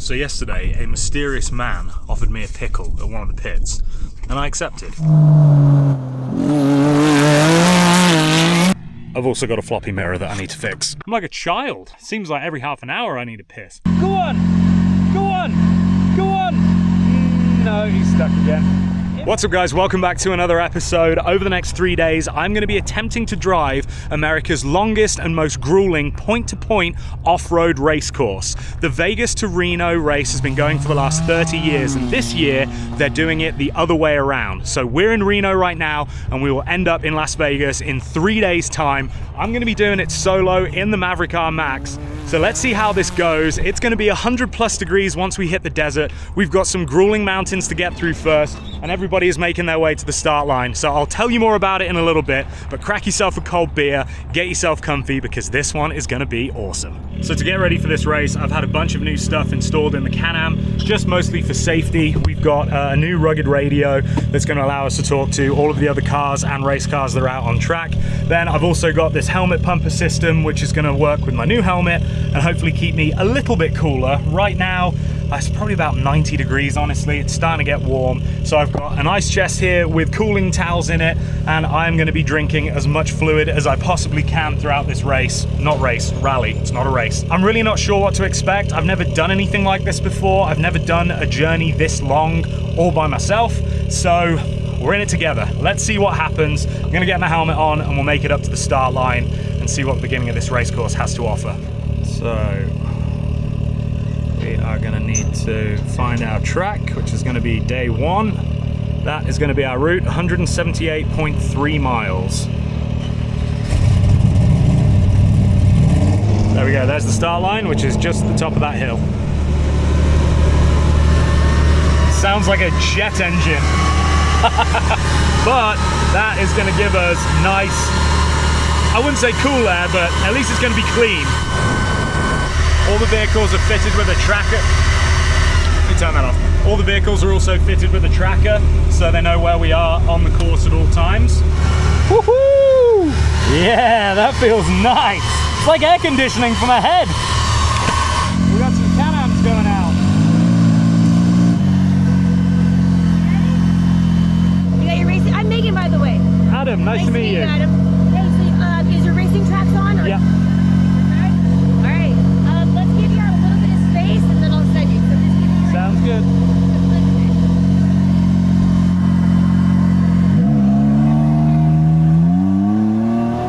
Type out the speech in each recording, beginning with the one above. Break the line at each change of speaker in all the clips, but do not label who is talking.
So yesterday, a mysterious man offered me a pickle at one of the pits, and I accepted. I've also got a floppy mirror that I need to fix. I'm like a child. Seems like every half an hour I need to piss. Go on! Go on! Go on! No, he's stuck again. What's up guys, welcome back to another episode. Over the next 3 days, I'm going to be attempting to drive America's longest and most grueling point-to-point off-road race course. The Vegas to Reno race has been going for the last 30 years, and this year, they're doing it the other way around. So we're in Reno right now, and we will end up in Las Vegas in 3 days' time. I'm going to be doing it solo in the Maverick R Max. So let's see how this goes. It's going to be 100+ degrees once we hit the desert. We've got some grueling mountains to get through first, and everybody is making their way to the start line. So I'll tell you more about it in a little bit, but crack yourself a cold beer, get yourself comfy, because this one is going to be awesome. So to get ready for this race, I've had a bunch of new stuff installed in the Can-Am, just mostly for safety. We've got a new rugged radio that's going to allow us to talk to all of the other cars and race cars that are out on track. Then I've also got this helmet pumper system, which is going to work with my new helmet and hopefully keep me a little bit cooler. Right now, it's probably about 90 degrees, honestly. It's starting to get warm. So I've got an ice chest here with cooling towels in it, and I'm going to be drinking as much fluid as I possibly can throughout this race. Not race, rally. It's not a race. I'm really not sure what to expect. I've never done anything like this before. I've never done a journey this long all by myself. So we're in it together. Let's see what happens. I'm going to get my helmet on and we'll make it up to the start line and see what the beginning of this race course has to offer. So we are going to need to find our track, which is going to be day one. That is going to be our route, 178.3 miles. There we go, there's the start line, which is just at the top of that hill. Sounds like a jet engine. But that is going to give us nice, I wouldn't say cool air, but at least it's going to be clean. All the vehicles are fitted with a tracker. Let me turn that off. All the vehicles are also fitted with a tracker, so they know where we are on the course at all times. Woohoo! Yeah, that feels nice. It's like air conditioning for my head. We got some Can-Ams going out.
You got your racing. I'm Megan, by the way.
Adam, nice to meet you.
Adam. Hey, so, is your racing tracks on? Or?
Yeah.
All right. Let's give you a little bit of space, and then I'll send you. So just give you
Sounds good.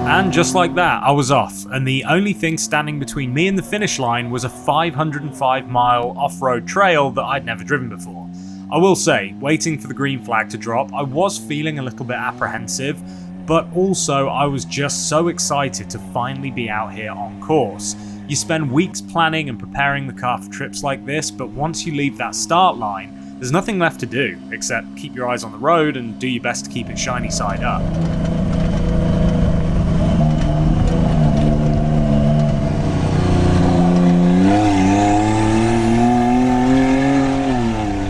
And just like that, I was off, and the only thing standing between me and the finish line was a 505-mile off-road trail that I'd never driven before. I will say, waiting for the green flag to drop, I was feeling a little bit apprehensive, but also I was just so excited to finally be out here on course. You spend weeks planning and preparing the car for trips like this, but once you leave that start line, there's nothing left to do, except keep your eyes on the road and do your best to keep it shiny side up.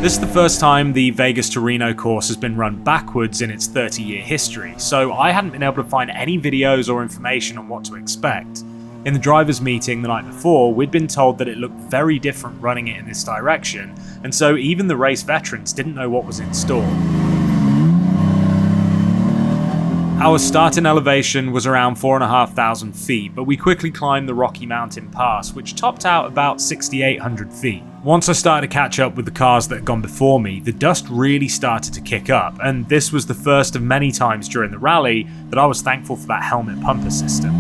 This is the first time the Vegas to Reno course has been run backwards in its 30-year history, so I hadn't been able to find any videos or information on what to expect. In the drivers' meeting the night before, we'd been told that it looked very different running it in this direction, and so even the race veterans didn't know what was in store. Our starting elevation was around 4,500 feet, but we quickly climbed the Rocky Mountain Pass, which topped out about 6,800 feet. Once I started to catch up with the cars that had gone before me, the dust really started to kick up, and this was the first of many times during the rally that I was thankful for that helmet pumper system.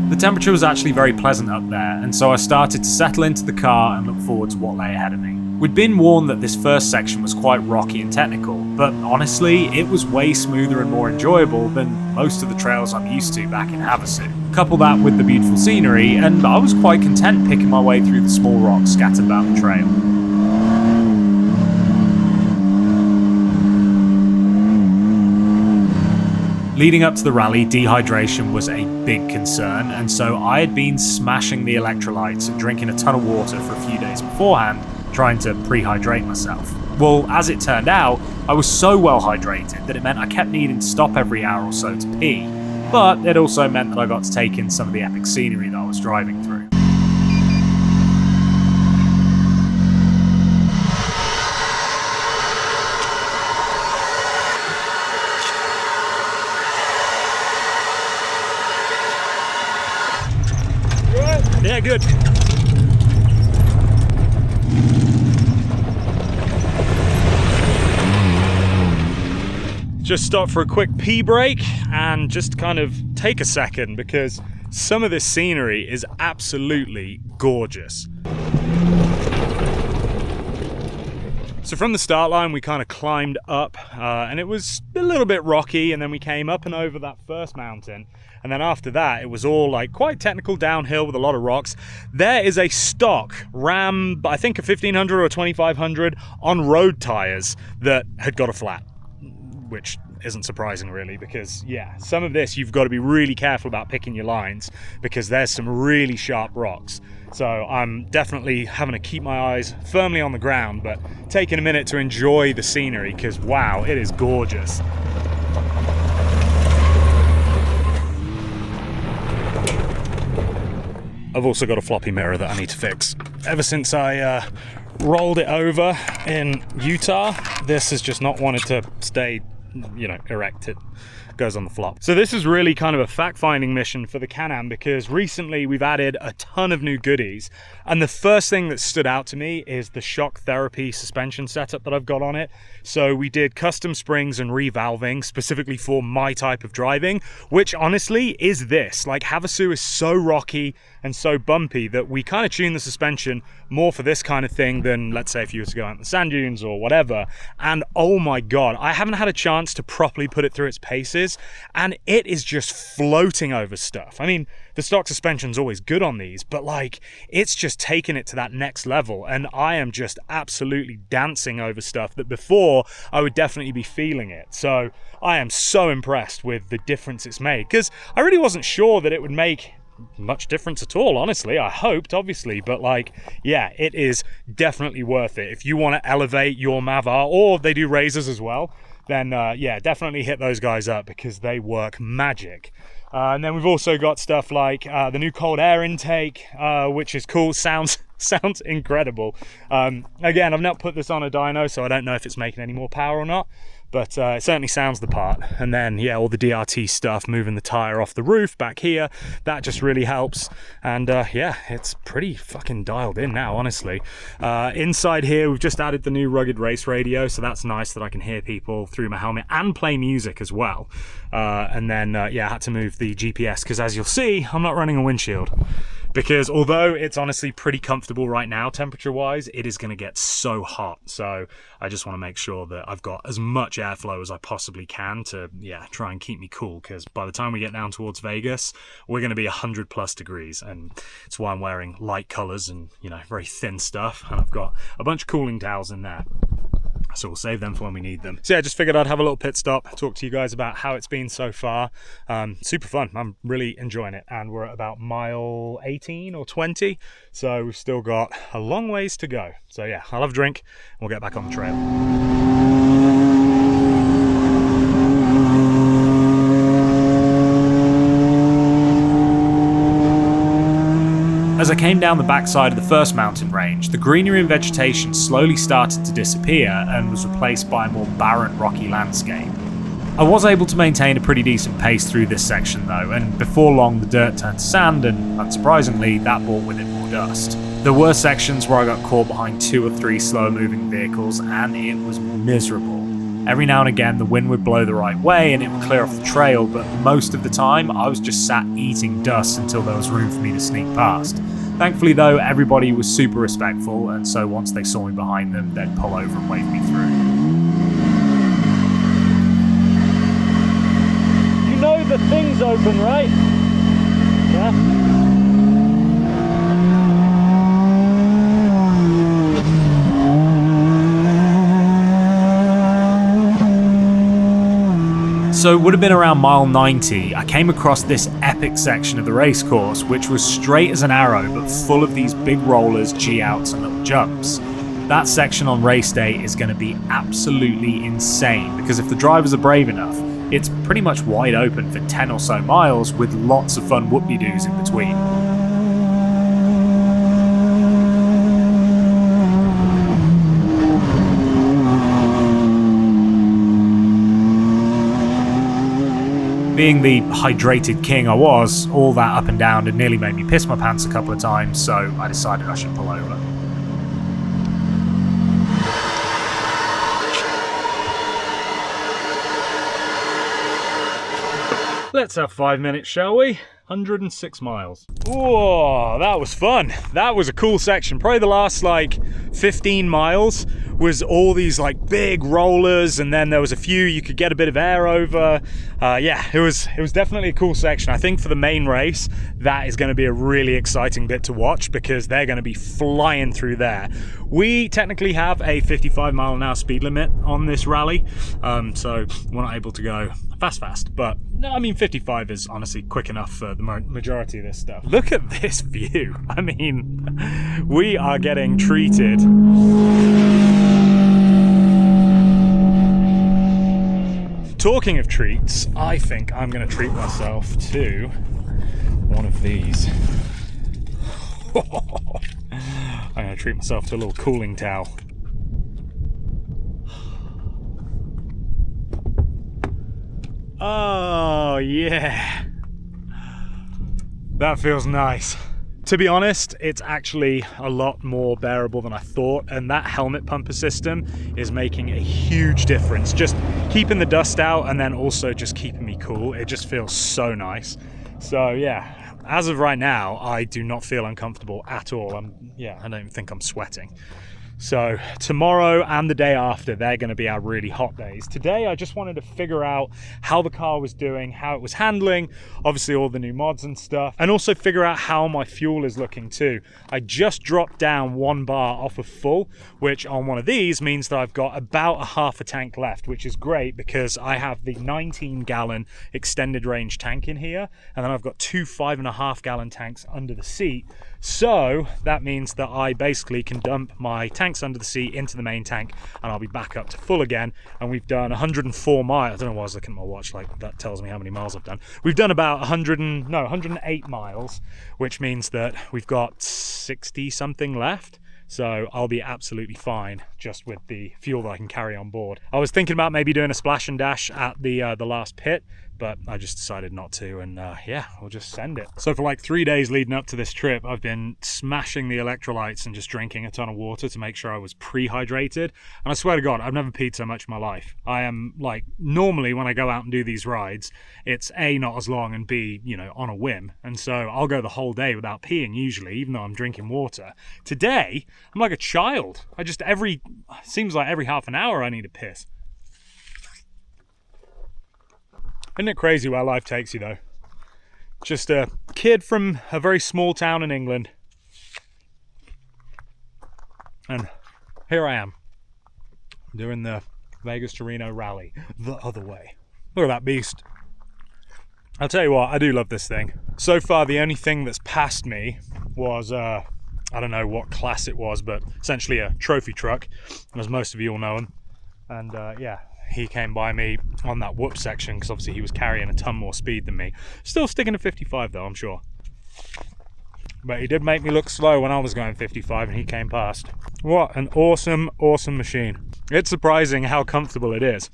The temperature was actually very pleasant up there, and so I started to settle into the car and look forward to what lay ahead of me. We'd been warned that this first section was quite rocky and technical, but honestly, it was way smoother and more enjoyable than most of the trails I'm used to back in Havasu. Couple that with the beautiful scenery, and I was quite content picking my way through the small rocks scattered about the trail. Leading up to the rally, dehydration was a big concern, and so I had been smashing the electrolytes and drinking a ton of water for a few days beforehand, trying to pre-hydrate myself. Well, as it turned out, I was so well hydrated that it meant I kept needing to stop every hour or so to pee. but it also meant that I got to take in some of the epic scenery that I was driving through.
Yeah, good. Just stop for a quick pee break and just kind of take a second because some of this scenery is absolutely gorgeous. So from the start line, we kind of climbed up and it was a little bit rocky, and then we came up and over that first mountain. And then after that, it was all like quite technical downhill with a lot of rocks. There is a stock Ram, I think a 1500 or a 2500 on road tires that had got a flat, which isn't surprising really, because yeah, some of this you've got to be really careful about picking your lines because there's some really sharp rocks. So I'm definitely having to keep my eyes firmly on the ground, but taking a minute to enjoy the scenery because wow, it is gorgeous. I've also got a floppy mirror that I need to fix. Ever since I rolled it over in Utah, this has just not wanted to stay, you know, erect. It goes on the flop. So this is really kind of a fact-finding mission for the Can-Am because recently we've added a ton of new goodies, and the first thing that stood out to me is the shock therapy suspension setup that I've got on it. So we did custom springs and revalving specifically for my type of driving, which honestly is this. Like Havasu is so rocky and so bumpy that we kind of tune the suspension more for this kind of thing than, let's say, if you were to go out in the sand dunes or whatever. And oh my god, I haven't had a chance to properly put it through its paces, and it is just floating over stuff. I mean, the stock suspension's always good on these, but like, it's just taken it to that next level, and I am just absolutely dancing over stuff that before I would definitely be feeling it. So I am so impressed with the difference it's made, because I really wasn't sure that it would make much difference at all, honestly. I hoped, obviously, but like, yeah, it is definitely worth it. If you want to elevate your Mav R, or they do razors as well, then yeah, definitely hit those guys up because they work magic. And then we've also got stuff like the new cold air intake, which is cool. Sounds incredible. Again, I've not put this on a dyno, so I don't know if it's making any more power or not, but it certainly sounds the part. And then yeah, all the DRT stuff, moving the tire off the roof back here, that just really helps. And yeah, it's pretty fucking dialed in now, honestly. Inside here, we've just added the new rugged race radio, so that's nice that I can hear people through my helmet and play music as well. And then yeah, I had to move the GPS because, as you'll see, I'm not running a windshield. Because although it's honestly pretty comfortable right now temperature wise, it is going to get so hot. So I just want to make sure that I've got as much airflow as I possibly can to, yeah, try and keep me cool. Because by the time we get down towards Vegas, we're going to be 100+ degrees. And it's why I'm wearing light colors and, you know, very thin stuff. And I've got a bunch of cooling towels in there. So we'll save them for when we need them. So yeah, I just figured I'd have a little pit stop, talk to you guys about how it's been so far. Super fun. I'm really enjoying it. And we're at about mile 18 or 20. So we've still got a long ways to go. So yeah, I'll have a drink and we'll get back on the trail.
As I came down the backside of the first mountain range, the greenery and vegetation slowly started to disappear and was replaced by a more barren, rocky landscape. I was able to maintain a pretty decent pace through this section though, and before long the dirt turned to sand, and unsurprisingly that brought with it more dust. There were sections where I got caught behind 2 or 3 slower moving vehicles, and it was miserable. Every now and again the wind would blow the right way and it would clear off the trail, but most of the time I was just sat eating dust until there was room for me to sneak past. Thankfully though, everybody was super respectful, and so once they saw me behind them, they'd pull over and wave me through.
You know the thing's open, right? Yeah.
So it would have been around mile 90, I came across this epic section of the race course, which was straight as an arrow, but full of these big rollers, G-outs and little jumps. That section on race day is going to be absolutely insane, because if the drivers are brave enough, It's pretty much wide open for 10 or so miles with lots of fun whoop-de-doos in between. Being the hydrated king I was, all that up and down had nearly made me piss my pants a couple of times, so I decided I should pull over. Let's have 5 minutes, shall we? 106 miles. Whoa, that was fun. That was a cool section. Probably the last like 15 miles was all these like big rollers, and then there was a few you could get a bit of air over. Yeah, it was definitely a cool section. I think for the main race, that is going to be a really exciting bit to watch because they're going to be flying through there. We technically have a 55 mile an hour speed limit on this rally, so we're not able to go fast, but no, I mean 55 is honestly quick enough for the majority of this stuff. Look at this view. I mean, we are getting treated. Talking of treats, I think I'm going to treat myself to one of these. I'm going to treat myself to a little cooling towel. Oh yeah, that feels nice. To be honest, it's actually a lot more bearable than I thought, and that helmet pumper system is making a huge difference. Just keeping the dust out and then also just keeping me cool. It just feels so nice. So yeah, as of right now, I do not feel uncomfortable at all. I don't even think I'm sweating. So tomorrow and the day after, they're going to be our really hot days. Today, I just wanted to figure out how the car was doing, how it was handling, obviously all the new mods and stuff, and also figure out how my fuel is looking too. I just dropped down 1 bar off of full, which on one of these means that I've got about a half a tank left, which is great because I have the 19-gallon extended range tank in here, and then I've got 2 5.5-gallon tanks under the seat. So that means that I basically can dump my tanks under the seat into the main tank and I'll be back up to full again. And we've done 104 miles. I don't know why I was looking at my watch, like that tells me how many miles I've done. We've done about 108 miles, which means that we've got 60 something left. So I'll be absolutely fine just with the fuel that I can carry on board. I was thinking about maybe doing a splash and dash at the last pit, but I just decided not to, and yeah, we'll just send it. So for like 3 days leading up to this trip, I've been smashing the electrolytes and just drinking a ton of water to make sure I was pre-hydrated. And I swear to God, I've never peed so much in my life. I am like, normally when I go out and do these rides, it's A, not as long, and B, you know, on a whim. And so I'll go the whole day without peeing usually, even though I'm drinking water. Today, I'm like a child. Seems like every half an hour I need to piss. Isn't it crazy where life takes you though? Just a kid from a very small town in England. And here I am, doing the Vegas to Reno Rally the other way. Look at that beast. I'll tell you what, I do love this thing. So far, the only thing that's passed me was, I don't know what class it was, but essentially a trophy truck, as most of you all know him. And yeah, he came by me on that whoop section because obviously he was carrying a ton more speed than me. Still sticking to 55 though, I'm sure. But he did make me look slow when I was going 55 and he came past. What an awesome, awesome machine. It's surprising how comfortable it is.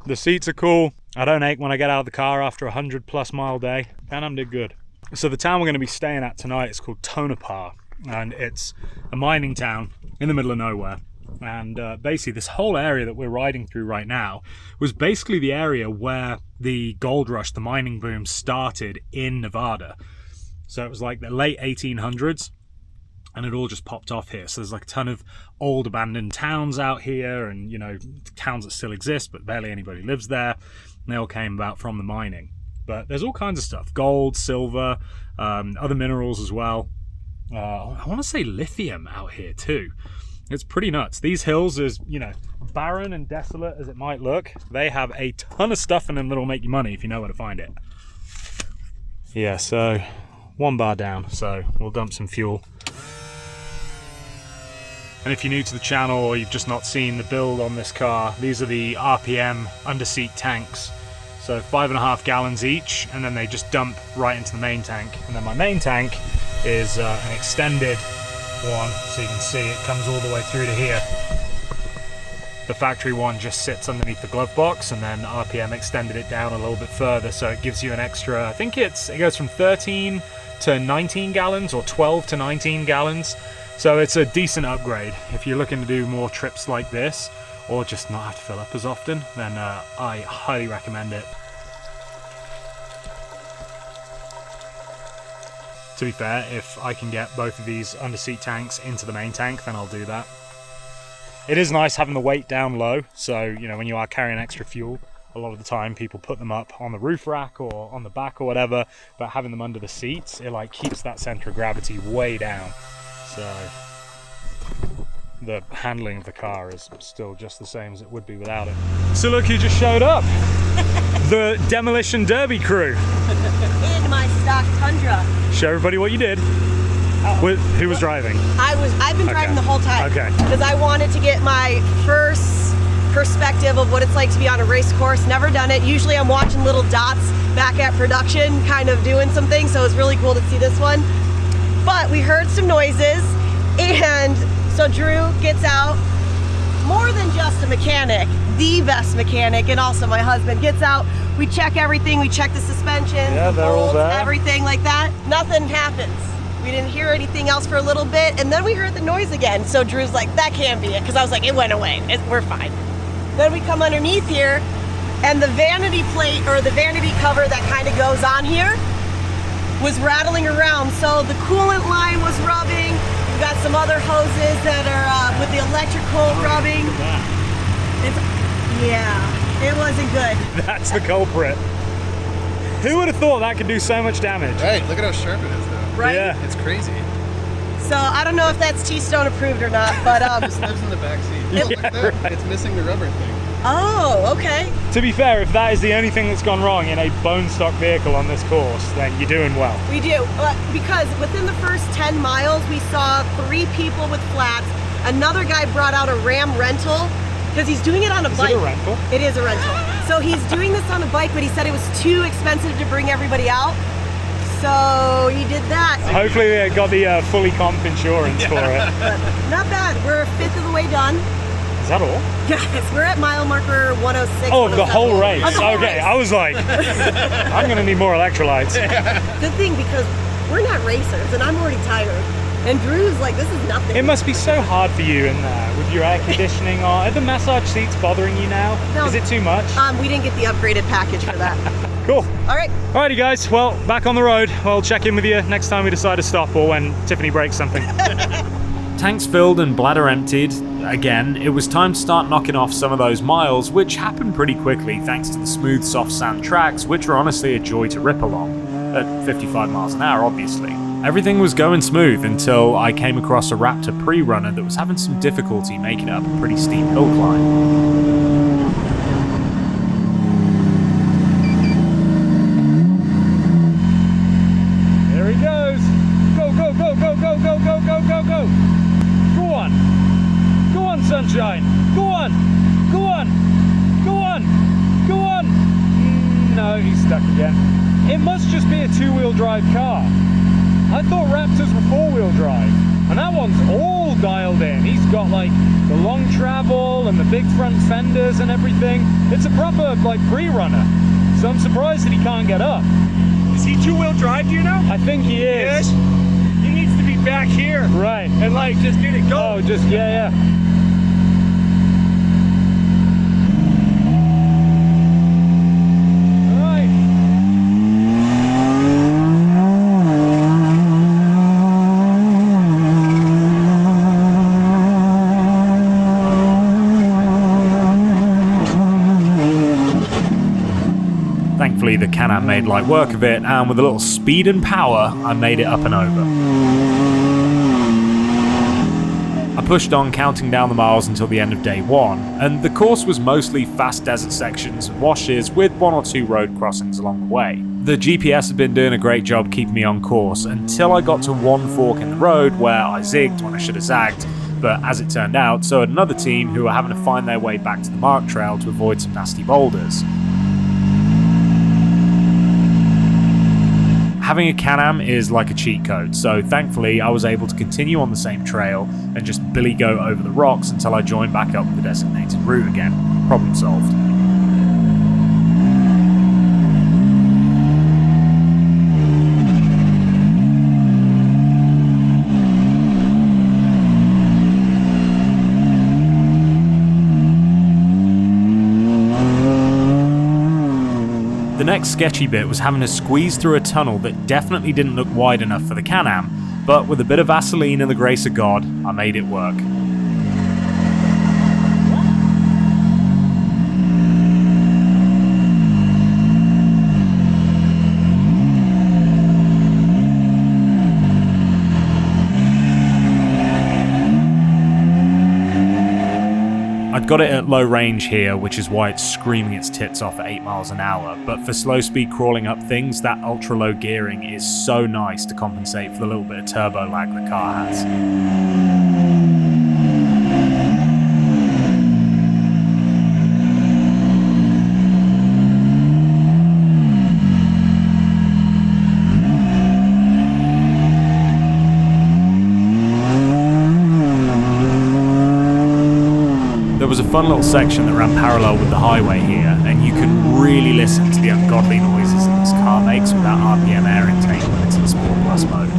The seats are cool. I don't ache when I get out of the car after a 100+ mile day. Can-Am did good. So the town we're going to be staying at tonight is called Tundra, and it's a mining town in the middle of nowhere. And basically this whole area that we're riding through right now was basically the area where the gold rush, the mining boom, started in Nevada. So it was like the late 1800s and it all just popped off here. So there's like a ton of old abandoned towns out here, and you know, towns that still exist but barely anybody lives there, and they all came about from the mining. But there's all kinds of stuff: gold, silver, other minerals as well. I want to say lithium out here too. It's pretty nuts. These hills, as you know, barren and desolate as it might look, they have a ton of stuff in them that'll make you money if you know where to find it. Yeah, so 1 bar down, so we'll dump some fuel. And if you're new to the channel or you've just not seen the build on this car, these are the RPM underseat tanks.
So 5.5 gallons each, and then they just dump right into the main tank. And then my main tank is an extended one, so you can see it comes all the way through to here. The factory one just sits underneath the glove box, and then RPM extended it down a little bit further, so it gives you an extra, I think it goes from 13 to 19 gallons or 12 to 19 gallons. So it's a decent upgrade. If you're looking to do more trips like this, or just not have to fill up as often, then I highly recommend it. To be fair, if I can get both of these under-seat tanks into the main tank, then I'll do that. It is nice having the weight down low, so you know, when you are carrying extra fuel, a lot of the time people put them up on the roof rack or on the back or whatever, but having them under the seats, it like keeps that center of gravity way down. So the handling of the car is still just the same as it would be without it. So look who just showed up. The Demolition Derby crew.
In my stock Tundra.
Show everybody what you did. Who was driving?
I've been driving the whole time.
Okay.
Because I wanted to get my first perspective of what it's like to be on a race course. Never done it. Usually I'm watching little dots back at production, kind of doing some things, so it was really cool to see this one. But we heard some noises, and so Drew gets out, more than just a mechanic, the best mechanic, and also my husband gets out. We check everything, we check the suspension,
yeah,
the
they're all
bolts,
there.
everything like that. Nothing happens. We didn't hear anything else for a little bit, and then we heard the noise again. So Drew's like, that can't be it, because I was like, it went away, we're fine. Then we come underneath here, and the vanity plate, or the vanity cover that kind of goes on here, was rattling around. So the coolant line was rubbing. We've got some other hoses that are with the electrical rubbing. Yeah, it wasn't good.
That's the culprit. Who would have thought that could do so much damage?
Right, look at how sharp it is though.
Right?
Yeah.
It's crazy.
So I don't know if that's T-Stone approved or not, but
It lives in the back seat. Oh, look at that.
right.
It's missing the rubber thing.
oh, okay.
To be fair, if that is the only thing that's gone wrong in a bone stock vehicle on this course, then you're doing well.
We do, because within the first 10 miles, we saw 3 people with flats. Another guy brought out a Ram rental, because he's doing it on a bike.
Is it a rental?
It is a rental. So he's doing this on a bike, but he said it was too expensive to bring everybody out. So he did that.
Hopefully they got the fully comp insurance for it.
But not bad. We're a fifth of the way done.
Is that all?
Yes, we're at mile marker 106.
Oh, the whole race.
Of the whole
Okay,
race.
I was like, I'm gonna need more electrolytes.
Good thing, because we're not racers, and I'm already tired. And Drew's like, this is nothing.
It must be so hard for you in there with your air conditioning on. Are the massage seats bothering you now?
No.
Is it too much?
We didn't get the upgraded package for that.
Cool.
All right.
Alrighty guys, well, back on the road. I'll check in with you next time we decide to stop or when Tiffany breaks something. Tanks filled and bladder emptied. Again, it was time to start knocking off some of those miles, which happened pretty quickly thanks to the smooth soft sand tracks, which are honestly a joy to rip along. At 55 miles an hour, obviously. Everything was going smooth until I came across a Raptor pre-runner that was having some difficulty making it up a pretty steep hill climb. There he goes! Go, go, go, go, go, go, go, go, go, go! Go on! Go on, sunshine! Go on! Go on! Go on! Go on! No, he's stuck again. It must just be a two-wheel drive car. I thought Raptors were four-wheel drive, and that one's all dialed in. He's got like the long travel and the big front fenders and everything. It's a proper like pre-runner, so I'm surprised that he can't get up.
Is he two-wheel drive, do you know?
I think he is.
He needs to be back here.
Right.
And like, just get it going.
Oh, just, yeah. Thankfully, the Can-Am made light work of it, and with a little speed and power, I made it up and over. I pushed on, counting down the miles until the end of day one, and the course was mostly fast desert sections and washes with 1 or 2 road crossings along the way. The GPS had been doing a great job keeping me on course until I got to one fork in the road where I zigged when I should have zagged, but as it turned out, so had another team who were having to find their way back to the mark trail to avoid some nasty boulders.
Having a Can-Am is like a cheat code, so thankfully I was able to continue on the same trail and just billy go over the rocks until I joined back up with the designated route again. Problem solved. The next sketchy bit was having to squeeze through a tunnel that definitely didn't look wide enough for the Can-Am, but with a bit of Vaseline and the grace of God, I made it work. I'd got it at low range here, which is why it's screaming its tits off at 8 miles an hour, but for slow speed crawling up things, that ultra low gearing is so nice to compensate for the little bit of turbo lag the car has. There was a fun little section that ran parallel with the highway here, and you can really listen to the ungodly noises that this car makes with that RPM air intake when it's in Sport Plus mode.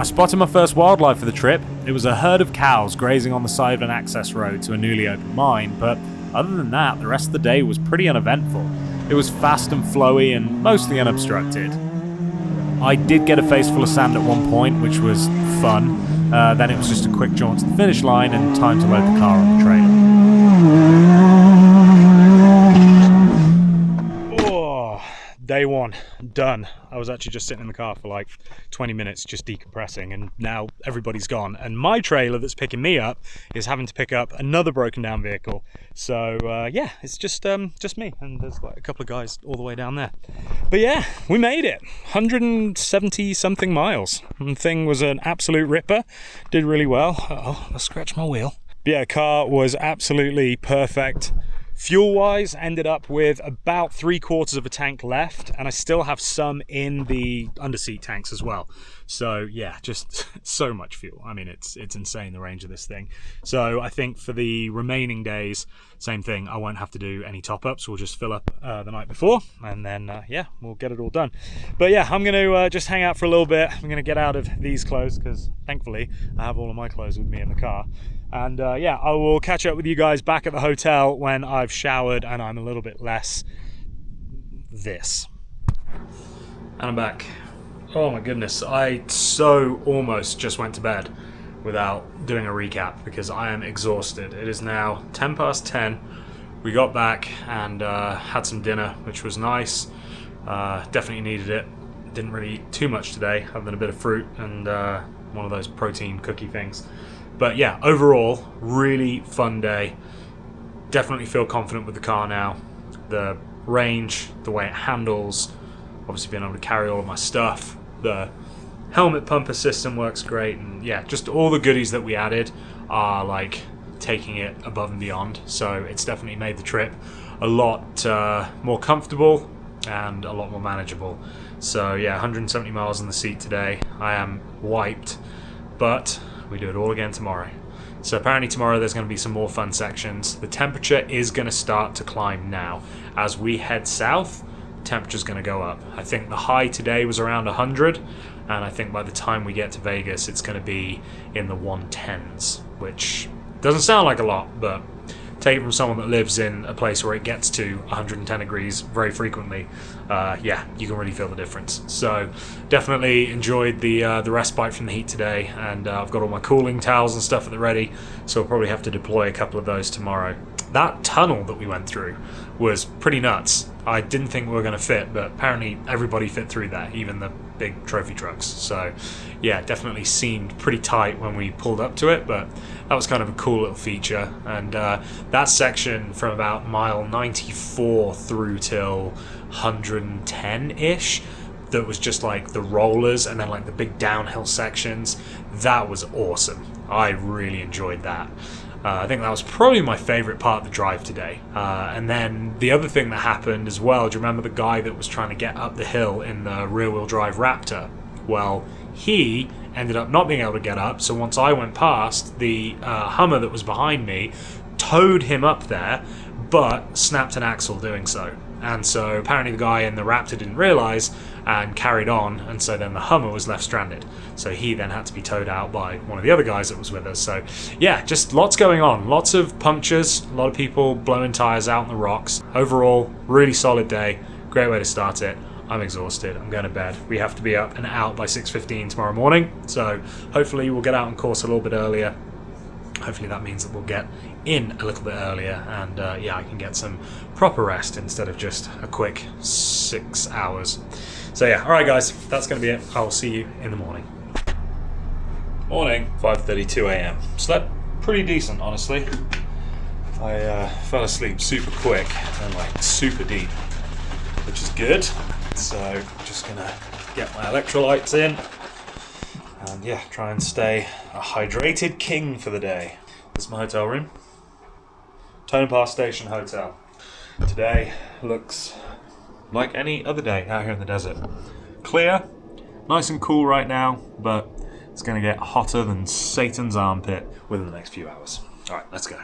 Spotted my first wildlife for the trip. It was a herd of cows grazing on the side of an access road to a newly opened mine, but other than that, the rest of the day was pretty uneventful. It was fast and flowy and mostly unobstructed. I did get a face full of sand at one point, which was fun. Then it was just a quick jaunt to the finish line and time to load the car on the trailer.
Day one, done. I was actually just sitting in the car for like 20 minutes just decompressing, and now everybody's gone. And my trailer that's picking me up is having to pick up another broken down vehicle. So yeah, it's just me, and there's like a couple of guys all the way down there. But yeah, we made it. 170 something miles. And the thing was an absolute ripper. Did really well. Uh-oh, I scratched my wheel. But yeah, the car was absolutely perfect. Fuel-wise, ended up with about 3/4 of a tank left, and I still have some in the underseat tanks as well. So yeah, just so much fuel. I mean, it's insane, the range of this thing. So I think for the remaining days, same thing. I won't have to do any top-ups. We'll just fill up the night before, and then yeah, we'll get it all done. But yeah, I'm going to just hang out for a little bit. I'm going to get out of these clothes because thankfully I have all of my clothes with me in the car. And yeah, I will catch up with you guys back at the hotel when I've showered and I'm a little bit less this. And I'm back. Oh my goodness, I so almost just went to bed without doing a recap because I am exhausted. It is now 10 past 10. We got back and had some dinner, which was nice. Definitely needed it. Didn't really eat too much today, other than a bit of fruit and one of those protein cookie things. But yeah, overall, really fun day. Definitely feel confident with the car now. The range, the way it handles, obviously being able to carry all of my stuff. The helmet pumper system works great, and yeah, just all the goodies that we added are like taking it above and beyond. So it's definitely made the trip a lot more comfortable and a lot more manageable. So yeah, 170 miles in the seat today. I am wiped, but we do it all again tomorrow. So apparently tomorrow there's going to be some more fun sections. The temperature is going to start to climb now. As we head south, temperature's going to go up. I think the high today was around 100, and I think by the time we get to Vegas it's going to be in the 110s, which doesn't sound like a lot, but take it from someone that lives in a place where it gets to 110 degrees very frequently, yeah, you can really feel the difference. So definitely enjoyed the respite from the heat today, and I've got all my cooling towels and stuff at the ready, so I'll probably have to deploy a couple of those tomorrow. that tunnel that we went through was pretty nuts. I didn't think we were going to fit, but apparently everybody fit through there, even the big trophy trucks. So yeah, definitely seemed pretty tight when we pulled up to it, but that was kind of a cool little feature. And that section from about mile 94 through till 110-ish, that was just like the rollers and then like the big downhill sections, that was awesome. I really enjoyed that. I think that was probably my favorite part of the drive today. And then the other thing that happened as well, do you remember the guy that was trying to get up the hill in the rear-wheel drive Raptor? Well, he ended up not being able to get up, so once I went past, the Hummer that was behind me towed him up there, but snapped an axle doing so. And so apparently the guy in the Raptor didn't realise and carried on, and so then the Hummer was left stranded. So he then had to be towed out by one of the other guys that was with us. So yeah, just lots going on. Lots of punctures, a lot of people blowing tyres out on the rocks. Overall, really solid day. Great way to start it. I'm exhausted. I'm going to bed. We have to be up and out by 6:15 tomorrow morning. So hopefully we'll get out on course a little bit earlier. Hopefully that means that we'll get in a little bit earlier, and yeah, I can get some proper rest instead of just a quick 6 hours. So yeah, alright guys, that's going to be it. I'll see you in the morning. Morning, 5:32 a.m. Slept pretty decent, honestly. I fell asleep super quick and like super deep, which is good. So just gonna get my electrolytes in and yeah, try and stay a hydrated king for the day. This is my hotel room. Tonopah Station Hotel. Today looks like any other day out here in the desert. Clear, nice and cool right now, but it's going to get hotter than Satan's armpit within the next few hours. Alright, let's go.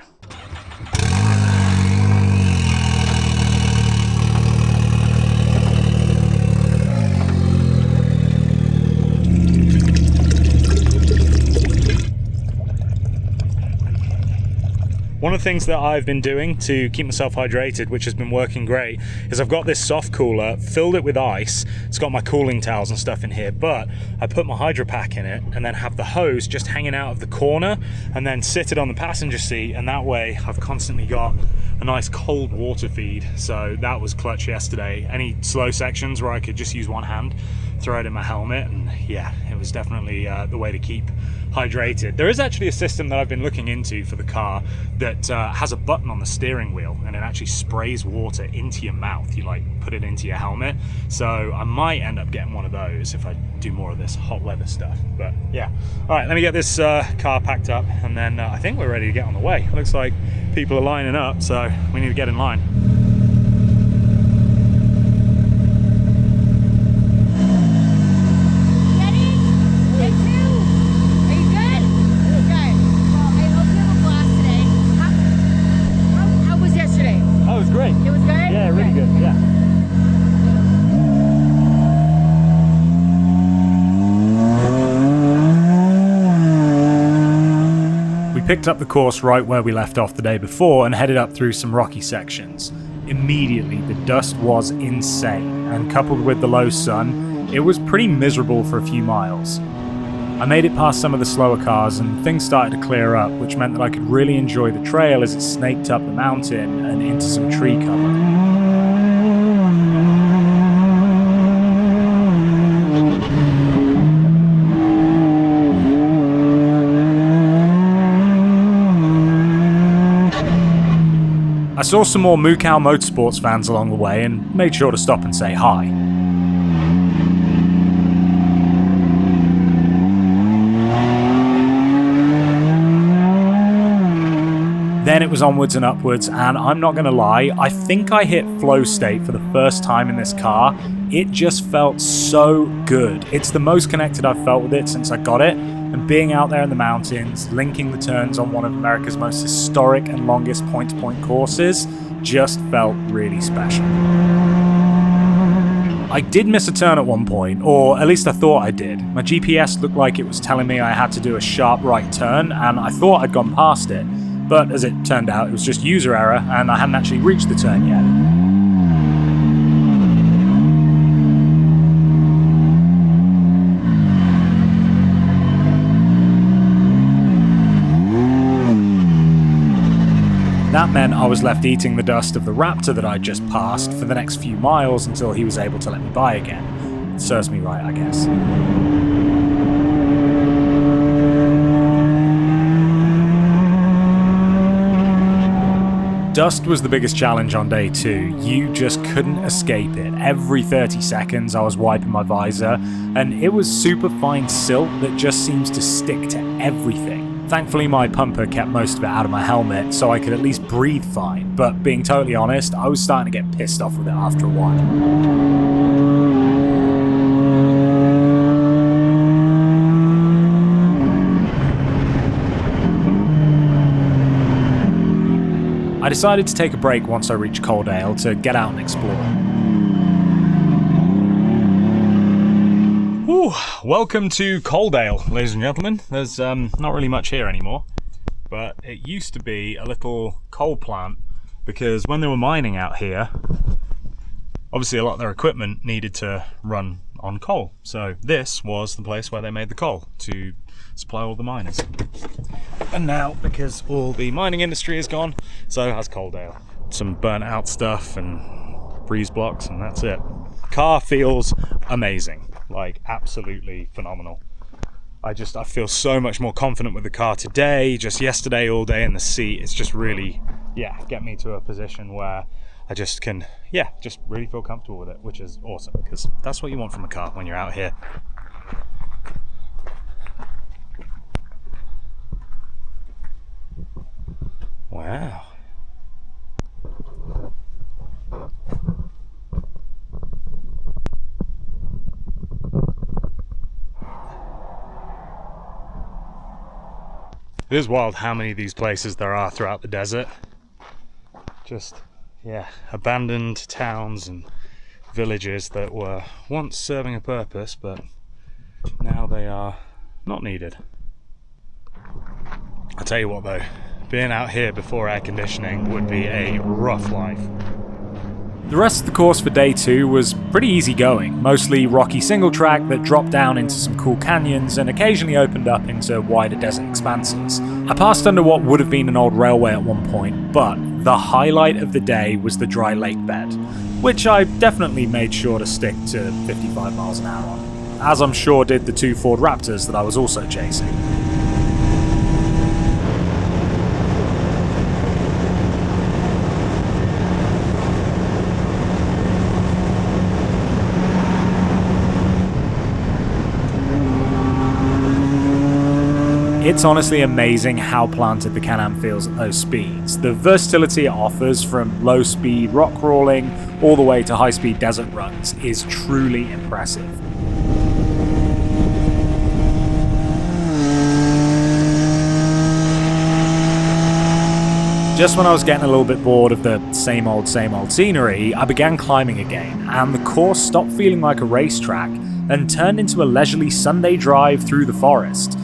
One of the things that I've been doing to keep myself hydrated, which has been working great, is I've got this soft cooler, filled it with ice. It's got my cooling towels and stuff in here, but I put my hydro pack in it and then have the hose just hanging out of the corner and then sit it on the passenger seat, and that way I've constantly got a nice cold water feed. So that was clutch yesterday. Any slow sections where I could just use one hand, throw it in my helmet, and yeah, it was definitely the way to keep hydrated. There is actually a system that I've been looking into for the car that has a button on the steering wheel, and it actually sprays water into your mouth. You like put it into your helmet. So I might end up getting one of those if I do more of this hot weather stuff. But yeah, all right, let me get this car packed up, and then I think we're ready to get on the way. Looks like people are lining up, so we need to get in line. Picked up the course right where we left off the day before and headed up through some rocky sections. Immediately, the dust was insane, and coupled with the low sun, it was pretty miserable for a few miles. I made it past some of the slower cars and things started to clear up, which meant that I could really enjoy the trail as it snaked up the mountain and into some tree cover. I saw some more Mukau Motorsports fans along the way and made sure to stop and say hi. Then it was onwards and upwards, and I'm not going to lie, I think I hit flow state for the first time in this car. It just felt so good. It's the most connected I've felt with it since I got it. And being out there in the mountains, linking the turns on one of America's most historic and longest point-to-point courses, just felt really special. I did miss a turn at one point, or at least I thought I did. My GPS looked like it was telling me I had to do a sharp right turn, and I thought I'd gone past it. But as it turned out, it was just user error, and I hadn't actually reached the turn yet. That that meant I was left eating the dust of the Raptor that I'd just passed for the next few miles until he was able to let me by again. It serves me right, I guess. Dust was the biggest challenge on day 2. You just couldn't escape it. Every 30 seconds I was wiping my visor, and it was super fine silt that just seems to stick to everything. Thankfully my pumper kept most of it out of my helmet, so I could at least breathe fine, but being totally honest, I was starting to get pissed off with it after a while. I decided to take a break once I reached Coaldale to get out and explore.
Whew. Welcome to Coaldale, ladies and gentlemen. There's not really much here anymore, but it used to be a little coal plant because when they were mining out here, obviously a lot of their equipment needed to run on coal. So this was the place where they made the coal to supply all the miners. And now, because all the mining industry is gone, so has Coaldale. Some burnt out stuff and breeze blocks, and that's it. Car feels amazing, like absolutely phenomenal. I feel so much more confident with the car today. Just yesterday, all day in the seat, it's just really, get me to a position where I just can, just really feel comfortable with it, which is awesome, because that's what you want from a car when you're out here. Wow. It is wild how many of these places there are throughout the desert. Just, abandoned towns and villages that were once serving a purpose, but now they are not needed. I'll tell you what though, being out here before air conditioning would be a rough life.
The rest of the course for day 2 was pretty easy going, mostly rocky single track that dropped down into some cool canyons and occasionally opened up into wider desert expanses. I passed under what would have been an old railway at one point, but the highlight of the day was the dry lake bed, which I definitely made sure to stick to 55 miles an hour on, as I'm sure did the 2 Ford Raptors that I was also chasing. It's honestly amazing how planted the Can-Am feels at those speeds. The versatility it offers from low-speed rock crawling all the way to high-speed desert runs is truly impressive. Just when I was getting a little bit bored of the same old scenery, I began climbing again, and the course stopped feeling like a racetrack and turned into a leisurely Sunday drive through the forest.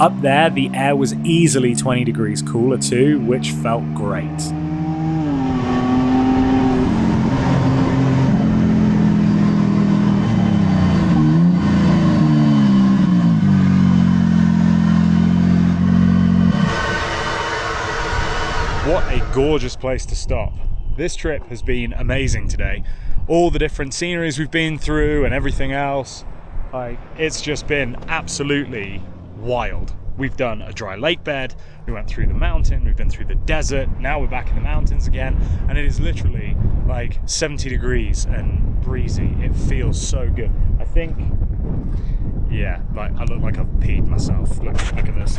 Up there, the air was easily 20 degrees cooler too, which felt great.
What a gorgeous place to stop. This trip has been amazing today. All the different sceneries we've been through and everything else, it's just been absolutely wild. We've done a dry lake bed, we went through the mountain, we've been through the desert, now we're back in the mountains again, and it is literally like 70 degrees and breezy. It feels so good. I think, I look like I've peed myself. Look at this.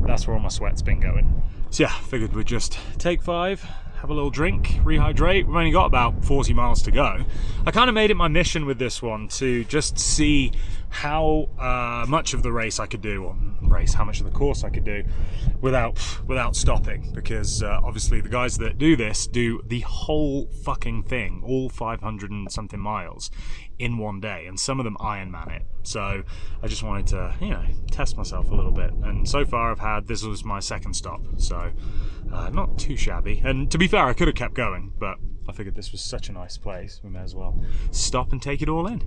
That's where all my sweat's been going. So figured we'd just take 5, have a little drink, rehydrate. We've only got about 40 miles to go. I kind of made it my mission with this one to just see how much of the race I could do, or how much of the course I could do without stopping, because obviously the guys that do this do the whole fucking thing, all 500 and something miles in one day, and some of them Ironman it. So I just wanted to, test myself a little bit, and so far this was my second stop, so not too shabby. And to be fair, I could have kept going, but I figured this was such a nice place, we may as well stop and take it all in.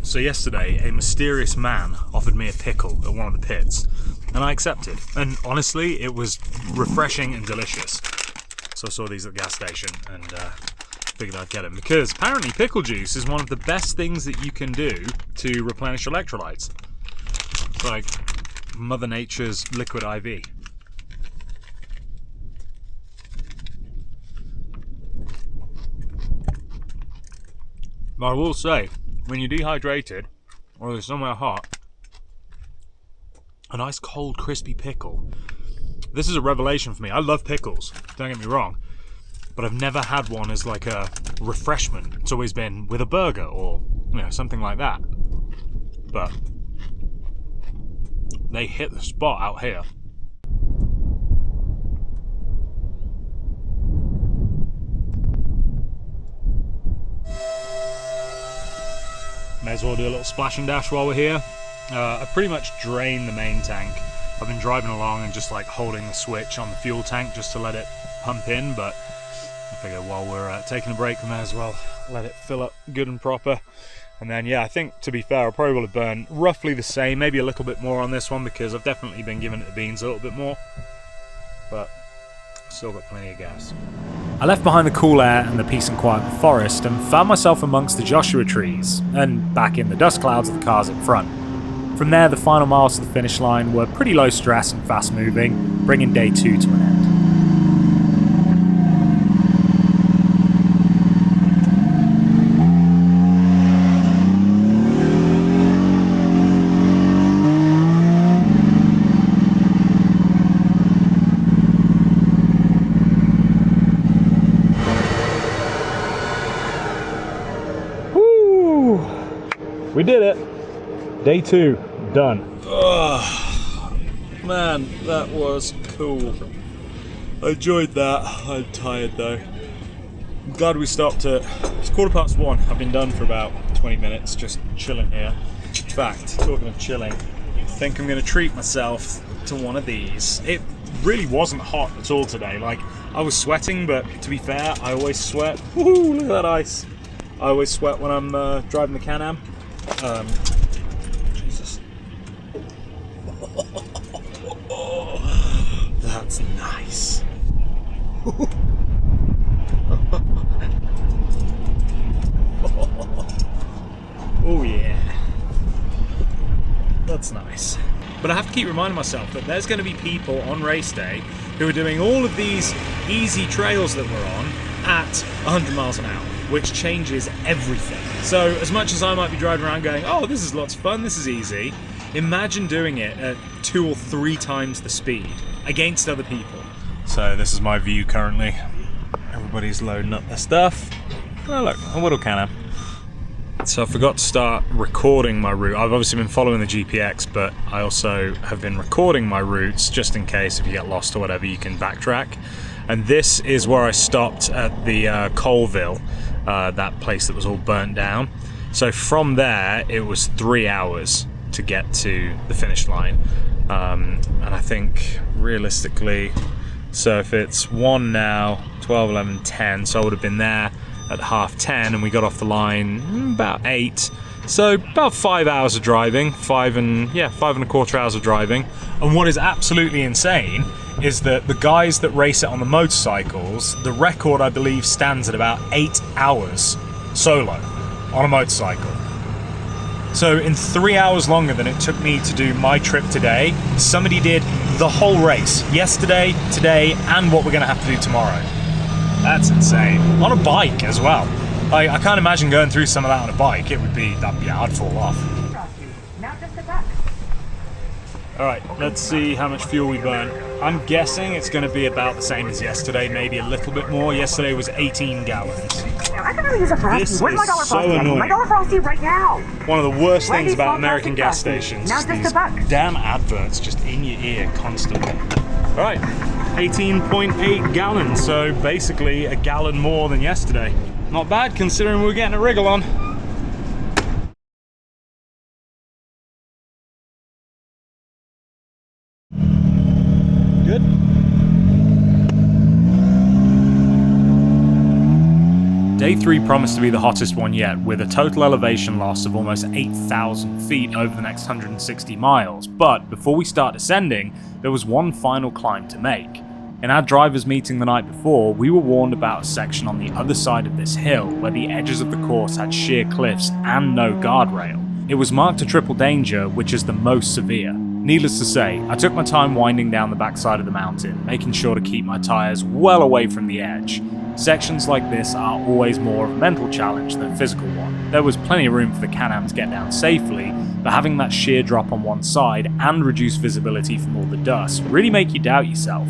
So yesterday, a mysterious man offered me a pickle at one of the pits, and I accepted. And honestly, it was refreshing and delicious. So I saw these at the gas station and figured I'd get them, because apparently pickle juice is one of the best things that you can do to replenish electrolytes. It's like Mother Nature's liquid IV. But I will say, when you're dehydrated or there's somewhere hot, a nice cold crispy pickle. This is a revelation for me. I love pickles, don't get me wrong, but I've never had one as like a refreshment. It's always been with a burger or, you know, something like that. But they hit the spot out here. May as well do a little splash and dash while we're here. I pretty much drained the main tank. I've been driving along and just like holding the switch on the fuel tank just to let it pump in, but I figure while we're taking a break, we may as well let it fill up good and proper. And then, yeah, I think, to be fair, I probably will have burned roughly the same, maybe a little bit more on this one, because I've definitely been giving it the beans a little bit more, but still got plenty of gas.
I left behind the cool air and the peace and quiet of the forest and found myself amongst the Joshua trees and back in the dust clouds of the cars in front. From there, the final miles to the finish line were pretty low stress and fast moving, bringing day 2 to an end.
We did it. Day 2, done. Oh, man, that was cool. I enjoyed that. I'm tired though. I'm glad we stopped at, it's 1:15. I've been done for about 20 minutes, just chilling here. In fact, talking of chilling, I think I'm gonna treat myself to one of these. It really wasn't hot at all today. Like, I was sweating, but to be fair, I always sweat. Woohoo, look at that ice. I always sweat when I'm driving the Can-Am. Jesus. That's nice. Oh yeah. That's nice. But I have to keep reminding myself that there's going to be people on race day who are doing all of these easy trails that we're on at 100 miles an hour, which changes everything. So as much as I might be driving around going, oh, this is lots of fun, this is easy, imagine doing it at 2 or 3 times the speed against other people. So this is my view currently. Everybody's loading up their stuff. Oh look, a little Can-Am. So I forgot to start recording my route. I've obviously been following the GPX, but I also have been recording my routes just in case if you get lost or whatever, you can backtrack. And this is where I stopped at the Colville, that place that was all burnt down. So from there, it was 3 hours to get to the finish line. And I think realistically, so if it's 1 now, 12, 11, 10, so I would have been there at 10:30, and we got off the line about 8. So about 5 hours of driving, 5.25 hours of driving. And what is absolutely insane is that the guys that race it on the motorcycles, the record I believe stands at about 8 hours solo on a motorcycle. So in 3 hours longer than it took me to do my trip today, somebody did the whole race, yesterday, today, and what we're gonna have to do tomorrow. That's insane. On a bike as well. I can't imagine going through some of that on a bike. I'd fall off. Alright, let's see how much fuel we burn. I'm guessing it's going to be about the same as yesterday, maybe a little bit more. Yesterday was 18 gallons.
I can really use a Frosty.
This
Where's my
is
dollar
so
Frosty?
annoying.
My dollar Frosty right now.
One of the worst things about
Ladies,
American gas
Frosty.
stations
Now
is
just
these
a buck.
damn adverts just in your ear constantly. Alright, 18.8 gallons, so basically a gallon more than yesterday. Not bad considering we were getting a wriggle on. Day 3 promised to be the hottest one yet, with a total elevation loss of almost 8,000 feet over the next 160 miles, but before we start descending, there was one final climb to make. In our drivers meeting the night before, we were warned about a section on the other side of this hill where the edges of the course had sheer cliffs and no guardrail. It was marked a triple danger, which is the most severe. Needless to say, I took my time winding down the backside of the mountain, making sure to keep my tyres well away from the edge. Sections like this are always more of a mental challenge than a physical one. There was plenty of room for the Can-Am to get down safely, but having that sheer drop on one side and reduced visibility from all the dust really make you doubt yourself.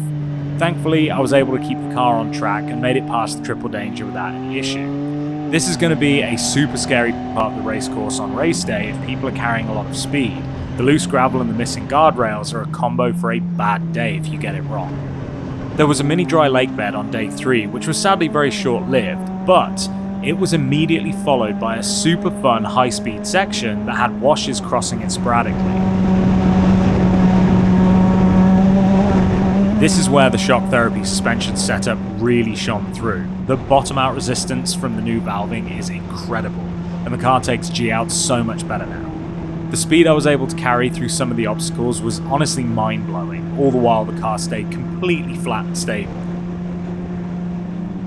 Thankfully, I was able to keep the car on track and made it past the triple danger without any issue. This is going to be a super scary part of the race course on race day if people are carrying a lot of speed. The loose gravel and the missing guardrails are a combo for a bad day if you get it wrong. There was a mini dry lake bed on day 3, which was sadly very short-lived, but it was immediately followed by a super fun high-speed section that had washes crossing it sporadically. This is where the shock therapy suspension setup really shone through. The bottom out resistance from the new valving is incredible, and the car takes G out so much better now. The speed I was able to carry through some of the obstacles was honestly mind-blowing, all the while the car stayed completely flat and stable.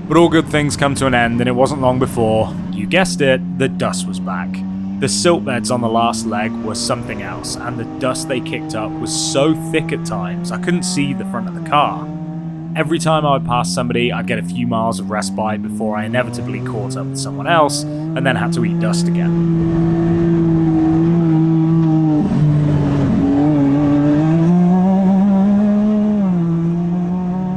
But all good things come to an end, and it wasn't long before, you guessed it, the dust was back. The silt beds on the last leg were something else, and the dust they kicked up was so thick at times I couldn't see the front of the car. Every time I would pass somebody, I'd get a few miles of respite before I inevitably caught up with someone else, and then had to eat dust again.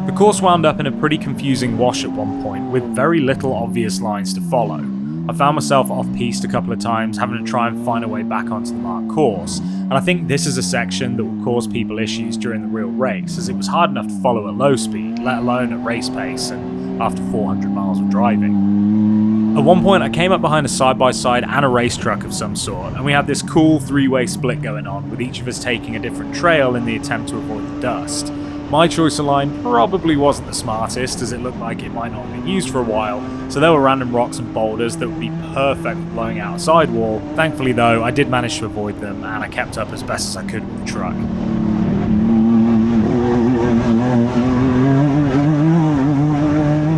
The course wound up in a pretty confusing wash at one point, with very little obvious lines to follow. I found myself off-piste a couple of times, having to try and find a way back onto the marked course, and I think this is a section that will cause people issues during the real race, as it was hard enough to follow at low speed, let alone at race pace, and after 400 miles of driving. At one point I came up behind a side-by-side and a race truck of some sort, and we had this cool three-way split going on, with each of us taking a different trail in the attempt to avoid the dust. My choice of line probably wasn't the smartest, as it looked like it might not have been used for a while, so there were random rocks and boulders that would be perfect for blowing out a sidewall. Thankfully though, I did manage to avoid them, and I kept up as best as I could with the truck.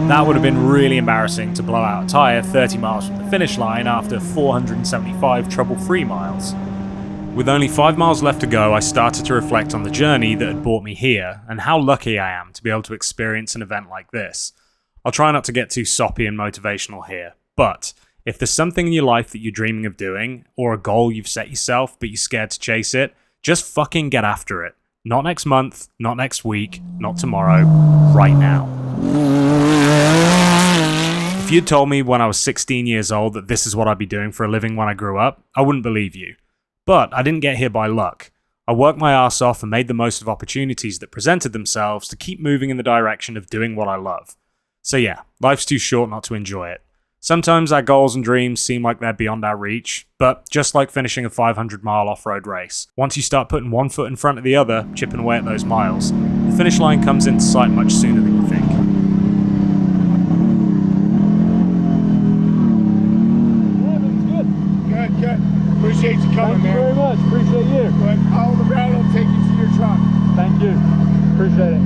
That would have been really embarrassing to blow out a tyre 30 miles from the finish line after 475 trouble-free miles. With only 5 miles left to go, I started to reflect on the journey that had brought me here, and how lucky I am to be able to experience an event like this. I'll try not to get too soppy and motivational here, but if there's something in your life that you're dreaming of doing, or a goal you've set yourself but you're scared to chase it, just fucking get after it. Not next month, not next week, not tomorrow, right now. If you'd told me when I was 16 years old that this is what I'd be doing for a living when I grew up, I wouldn't believe you. But I didn't get here by luck. I worked my ass off and made the most of opportunities that presented themselves to keep moving in the direction of doing what I love. So yeah, life's too short not to enjoy it. Sometimes our goals and dreams seem like they're beyond our reach, but just like finishing a 500-mile off-road race, once you start putting one foot in front of the other, chipping away at those miles, the finish line comes into sight much sooner than you think.
Good. Appreciate you coming, man.
Thank you very much. Appreciate you.
But all the route will take you to your truck.
Thank you. Appreciate it.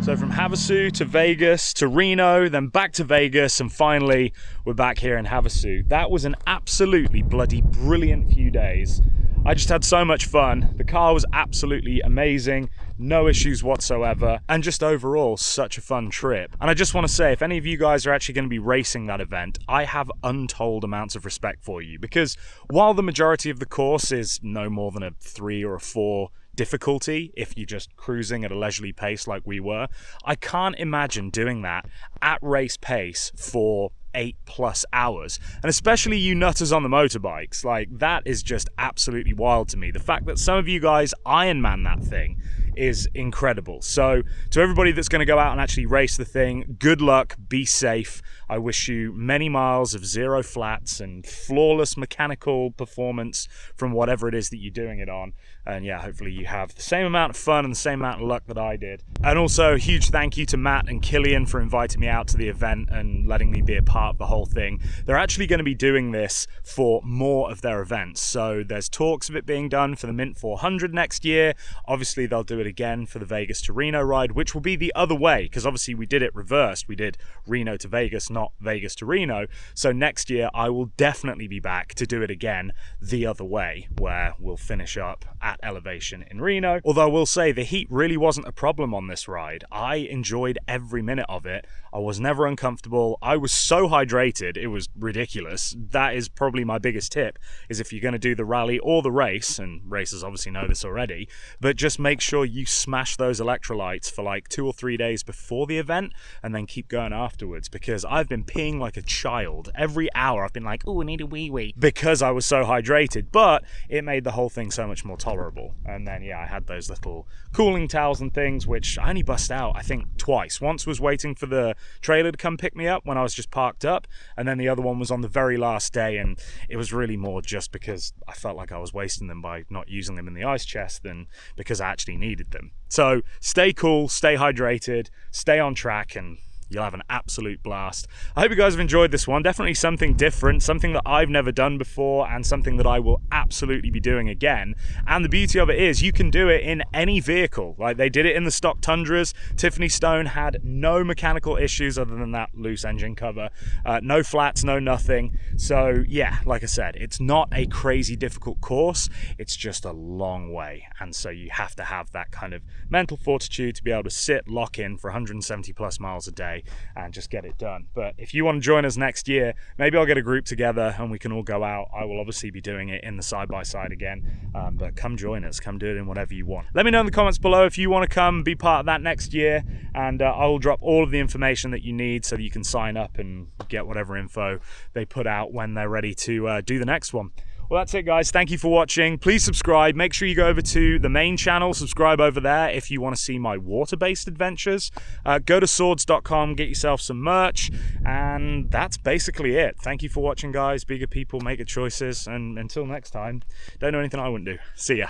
So from Havasu to Vegas to Reno, then back to Vegas, and finally we're back here in Havasu. That was an absolutely bloody brilliant few days. I just had so much fun. The car was absolutely amazing, no issues whatsoever, and just overall such a fun trip. And I just want to say, if any of you guys are actually going to be racing that event, I have untold amounts of respect for you, because while the majority of the course is no more than a 3 or a 4 difficulty if you're just cruising at a leisurely pace like we were, I can't imagine doing that at race pace for 8+ hours, and especially you nutters on the motorbikes. Like, that is just absolutely wild to me. The fact that some of you guys Ironman that thing is incredible. So to everybody that's going to go out and actually race the thing, good luck, be safe. I wish you many miles of zero flats and flawless mechanical performance from whatever it is that you're doing it on. And yeah, hopefully you have the same amount of fun and the same amount of luck that I did. And also a huge thank you to Matt and Kilian for inviting me out to the event and letting me be a part of the whole thing. They're actually going to be doing this for more of their events. So there's talks of it being done for the Mint 400 next year. Obviously they'll do it again for the Vegas to Reno ride, which will be the other way, because obviously we did it reversed. We did Reno to Vegas, not Vegas to Reno. So next year I will definitely be back to do it again the other way, where we'll finish up at elevation in Reno. Although I will say the heat really wasn't a problem on this ride. I enjoyed every minute of it. I was never uncomfortable. I was so hydrated, it was ridiculous. That is probably my biggest tip, is if you're going to do the rally or the race, and racers obviously know this already, but just make sure you smash those electrolytes for like 2 or 3 days before the event and then keep going afterwards, because I've been peeing like a child. Every hour I've been like, oh, I need a wee because I was so hydrated, but it made the whole thing so much more tolerable. And then yeah, I had those little cooling towels and things, which I only bust out I think twice. Once was waiting for the trailer to come pick me up when I was just parked up, and then the other one was on the very last day, and it was really more just because I felt like I was wasting them by not using them in the ice chest than because I actually needed them. So stay cool, stay hydrated, stay on track, and you'll have an absolute blast. I hope you guys have enjoyed this one. Definitely something different, something that I've never done before, and something that I will absolutely be doing again. And the beauty of it is you can do it in any vehicle. Like they did it in the stock Tundras. Tiffany Stone had no mechanical issues other than that loose engine cover. No flats, no nothing. So yeah, like I said, it's not a crazy difficult course. It's just a long way. And so you have to have that kind of mental fortitude to be able to sit, lock in for 170 plus miles a day and just get it done. But if you want to join us next year, maybe I'll get a group together and we can all go out. I will obviously be doing it in the side-by-side again, but come join us, come do it in whatever you want. Let me know in the comments below if you want to come be part of that next year, and I will drop all of the information that you need so that you can sign up and get whatever info they put out when they're ready to do the next one. Well, that's it, guys. Thank you for watching. Please subscribe. Make sure you go over to the main channel. Subscribe over there if you want to see my water-based adventures. Go to swords.com, get yourself some merch, and that's basically it. Thank you for watching, guys. Be good people, make good choices, and until next time, don't know anything I wouldn't do. See ya.